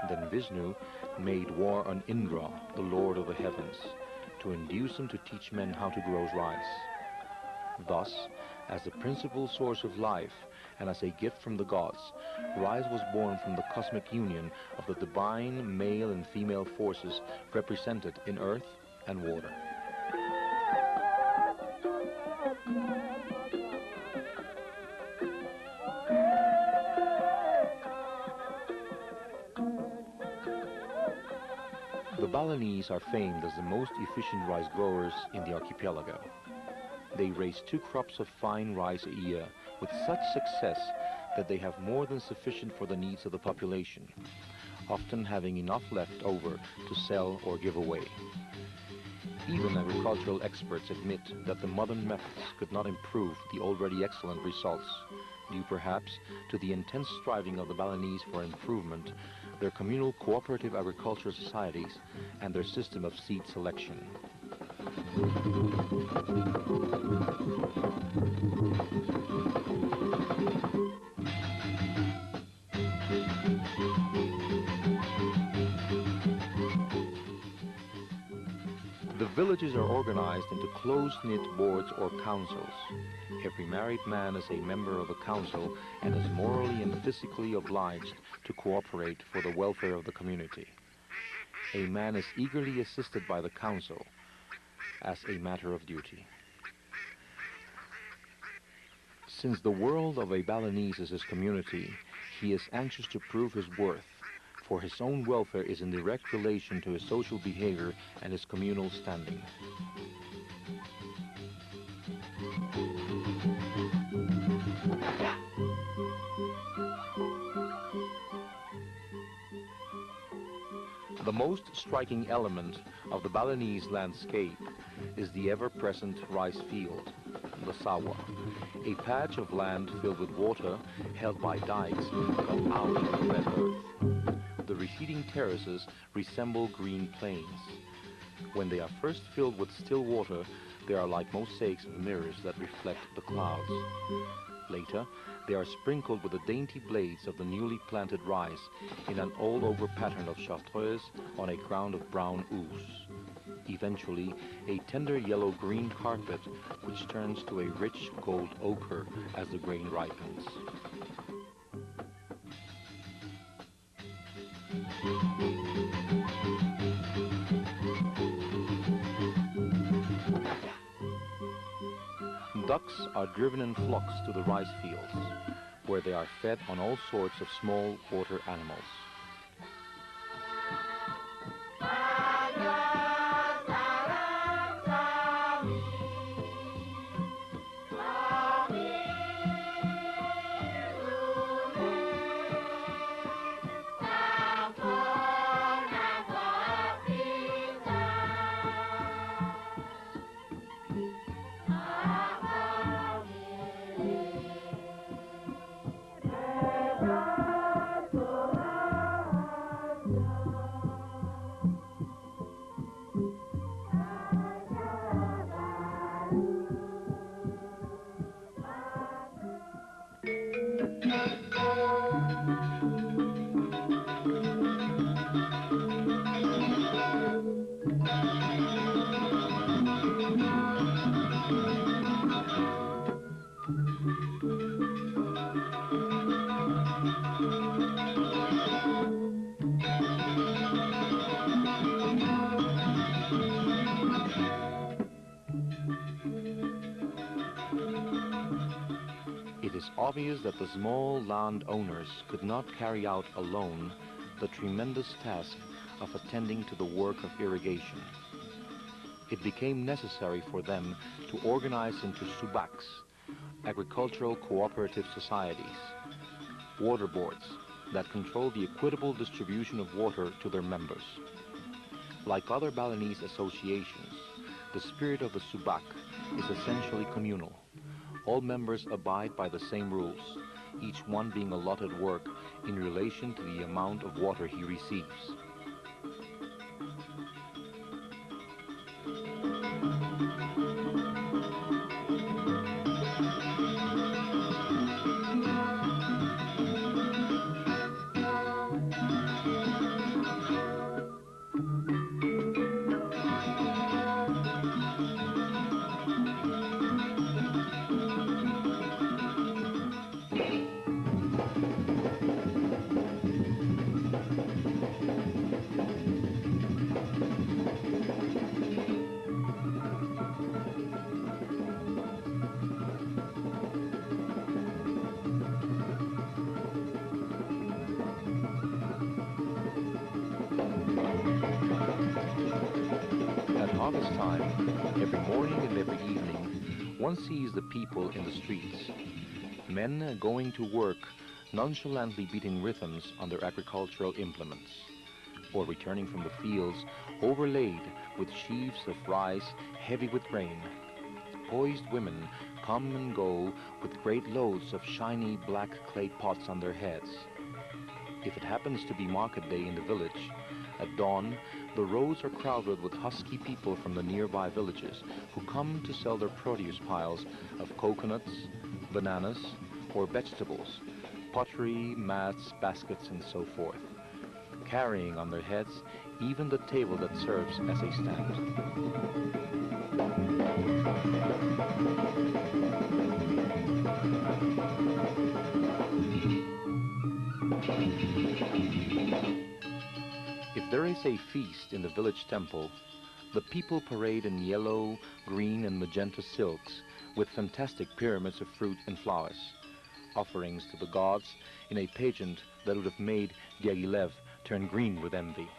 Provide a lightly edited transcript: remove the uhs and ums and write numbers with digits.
Then Vishnu made war on Indra, the lord of the heavens, to induce him to teach men how to grow rice. Thus, as the principal source of life and as a gift from the gods, rice was born from the cosmic union of the divine male and female forces represented in earth and water. The Balinese are famed as the most efficient rice growers in the archipelago. They raise 2 crops of fine rice a year with such success that they have more than sufficient for the needs of the population, often having enough left over to sell or give away. Even agricultural experts admit that the modern methods could not improve the already excellent results, due perhaps to the intense striving of the Balinese for improvement, their communal cooperative agricultural societies, and their system of seed selection. The villages are organized into close-knit boards or councils. Every married man is a member of the council and is morally and physically obliged to cooperate for the welfare of the community. A man is eagerly assisted by the council as a matter of duty. Since the world of a Balinese is his community, he is anxious to prove his worth, for his own welfare is in direct relation to his social behavior and his communal standing. The most striking element of the Balinese landscape is the ever-present rice field, the sawa, a patch of land filled with water held by dikes cut out of the red earth. The receding terraces resemble green plains. When they are first filled with still water, they are like mosaics of mirrors that reflect the clouds. Later, they are sprinkled with the dainty blades of the newly planted rice in an all-over pattern of chartreuse on a ground of brown ooze. Eventually, a tender yellow-green carpet which turns to a rich gold ochre as the grain ripens. Ducks are driven in flocks to the rice fields, where they are fed on all sorts of small water animals. It is obvious that the small landowners could not carry out alone the tremendous task of attending to the work of irrigation. It became necessary for them to organize into subaks, agricultural cooperative societies, water boards that control the equitable distribution of water to their members. Like other Balinese associations, the spirit of the subak is essentially communal. All members abide by the same rules, each one being allotted work in relation to the amount of water he receives. harvest time, every morning and every evening, one sees the people in the streets. Men going to work, nonchalantly beating rhythms on their agricultural implements, or returning from the fields overlaid with sheaves of rice heavy with grain. Poised women come and go with great loads of shiny black clay pots on their heads. If it happens to be market day in the village, at dawn, the roads are crowded with husky people from the nearby villages who come to sell their produce piles of coconuts, bananas, or vegetables, pottery, mats, baskets, and so forth, carrying on their heads even the table that serves as a stand. If there is a feast in the village temple, the people parade in yellow, green, and magenta silks with fantastic pyramids of fruit and flowers, offerings to the gods in a pageant that would have made Diaghilev turn green with envy.